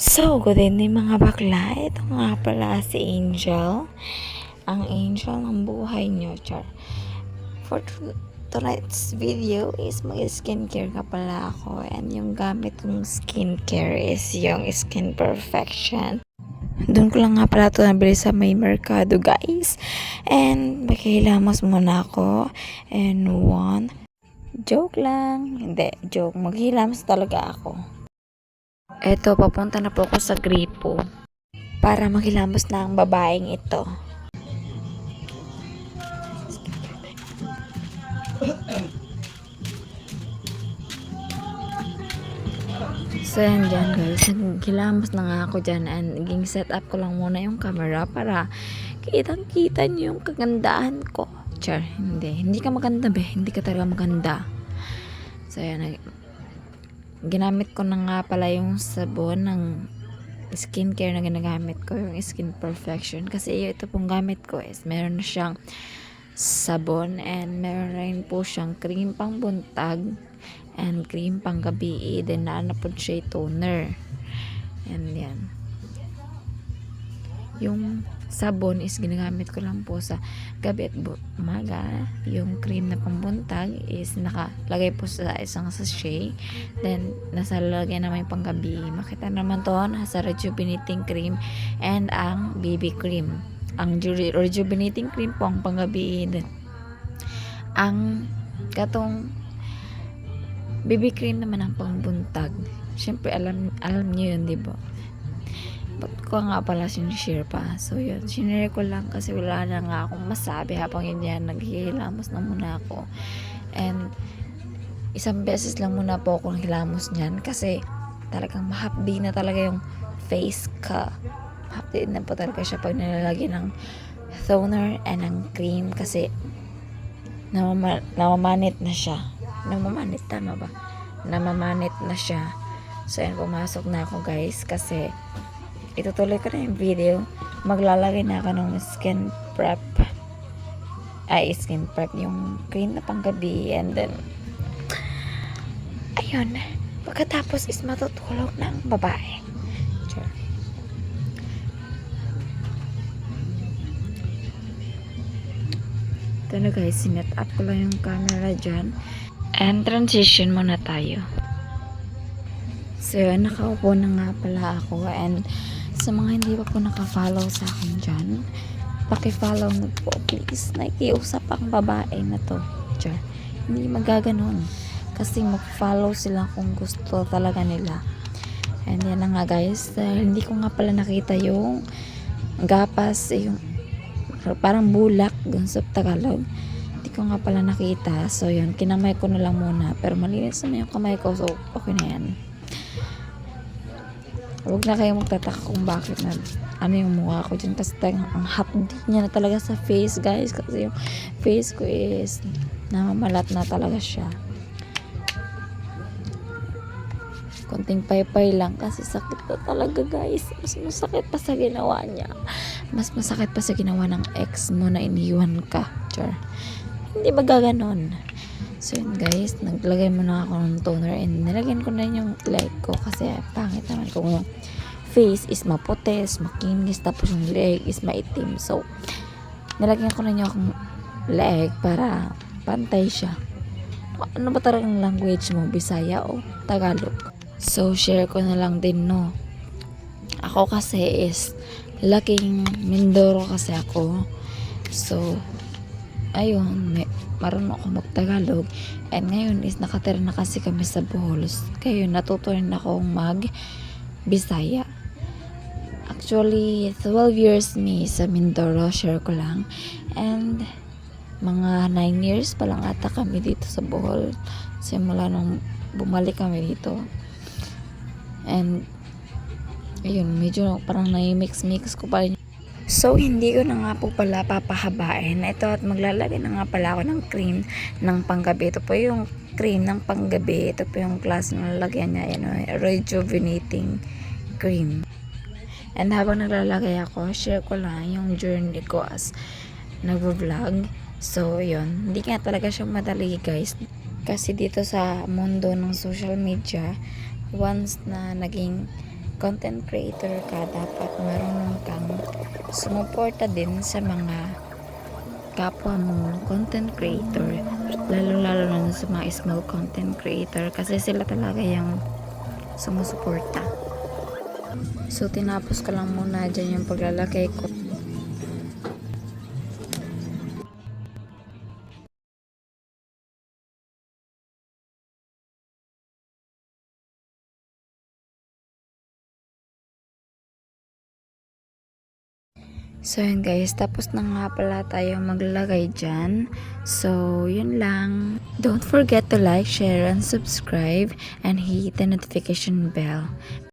So, good evening mga bakla. Ito nga pala si Angel. Ang angel ng buhay nyo, char. For tonight's video is mag-skincare ka pala ako. And yung gamit kong skincare is yung Skin Perfection. Doon ko lang nga pala ito nabili sa may merkado, guys. And maghihilamos muna ako. And one. Joke lang. Hindi, joke. Maghihilamos talaga ako. Eto, papunta na po ako sa gripo para maghilamos na ang babaeng ito. So yan dyan guys, naghilamos na nga ako dyan and naging set up ko lang muna yung camera para kitang kita nyo yung kagandahan ko. Char, hindi ka maganda be, hindi ka talaga maganda. So yan, ginamit ko na nga pala yung sabon ng skincare na ginagamit ko, yung Skin Perfection, kasi ito pong gamit ko is meron na siyang sabon and meron rin po siyang cream pang buntag and cream pang gabi, then na po siya toner. And yan, yung sabon is ginagamit ko lang po sa gabi at umaga. Yung cream na pambuntag is nakalagay po sa isang sachet, then nasa lalagyan naman yung panggabi. Makita naman to, nasa rejuvenating cream and ang BB cream. Ang rejuvenating cream po ang panggabi, then ang katong BB cream naman ang pangbuntag. Syempre alam niyo yun, diba? Ba't ko nga pala sinishare pa? So yun, sinare ko lang kasi wala na nga akong masabi habang yun yan, naghihilamos na muna ako. And isang beses lang muna po ako naghilamos niyan kasi talagang mahapdi na talaga yung face ka. Mahapdi na po talaga siya pag nilalagyan ng toner and ng cream kasi namamanit na siya. Namamanit, tama ba? Namamanit na siya. So yan, pumasok na ako guys kasi itutuloy ko na yung video. Maglalagay na ako ng skin prep, yung cream na panggabi, and then ayun, pagkatapos is matutulog ng babae. Sure. Ito na guys, sinet up ko lang yung camera dyan and transition muna tayo. So yun, nakaupo na nga pala ako, and sa mga hindi pa po naka-follow sa akin dyan, paki-follow na po please. Nakikiusap ang babae na to. Diyan. Hindi magaganon. Kasi mag-follow sila kung gusto talaga nila. And yan na nga guys. Hindi ko nga pala nakita yung gapas, yung parang bulak dun sa Tagalog. Hindi ko nga pala nakita. So yun, kinamay ko na lang muna. Pero malinis na yung kamay ko. So okay na yan. Huwag na kayo magtataka kung bakit na ano yung mukha ko dyan kasi ang hapdi niya na talaga sa face guys, kasi yung face ko is namamalat na talaga siya. Konting paypay lang kasi sakit na talaga guys. Mas masakit pa sa ginawa niya. Mas masakit pa sa ginawa ng ex mo na iniwan ka. Char. Hindi ba gaganon? So yun guys, naglagay muna ako ng toner and nilagyan ko na yung leg ko kasi pangit naman kung yung face is maputis, makinis, tapos yung leg is maitim. So nilagyan ko na yung leg para pantay siya. Ano ba talagang language mo? Bisaya o Tagalog? So share ko na lang din, no. Ako kasi is laking Mindoro kasi ako. So ayun, marunong ako mag-Tagalog. And ngayon is nakatira na kasi kami sa Bohol. Kaya natuto rin akong mag-Bisaya. Actually, 12 years me sa Mindoro, share ko lang. And mga 9 years pa lang ata kami dito sa Bohol. Simula nung bumalik kami dito. And ayun, medyo parang na-mix ko pa rin. So, hindi ko na nga po pala papahabain. Ito, at maglalagay na nga pala ako ng cream ng panggabi. Ito po yung cream ng panggabi. Ito po yung class na lalagyan niya. Yan, rejuvenating cream. And habang naglalagay ako, share ko lang yung journey ko as nag-vlog. So, yun. Hindi nga talaga siya madali, guys. Kasi dito sa mundo ng social media, once na naging content creator ka, dapat marunong kang sumuporta din sa mga kapwa mo content creator, lalo na sa mga small content creator, kasi sila talaga yung sumusuporta. So tinapos ko lang muna dyan yung paglalagay ko. So yun guys, tapos na nga pala tayo maglalagay dyan. So yun lang. Don't forget to like, share, and subscribe, and hit the notification bell.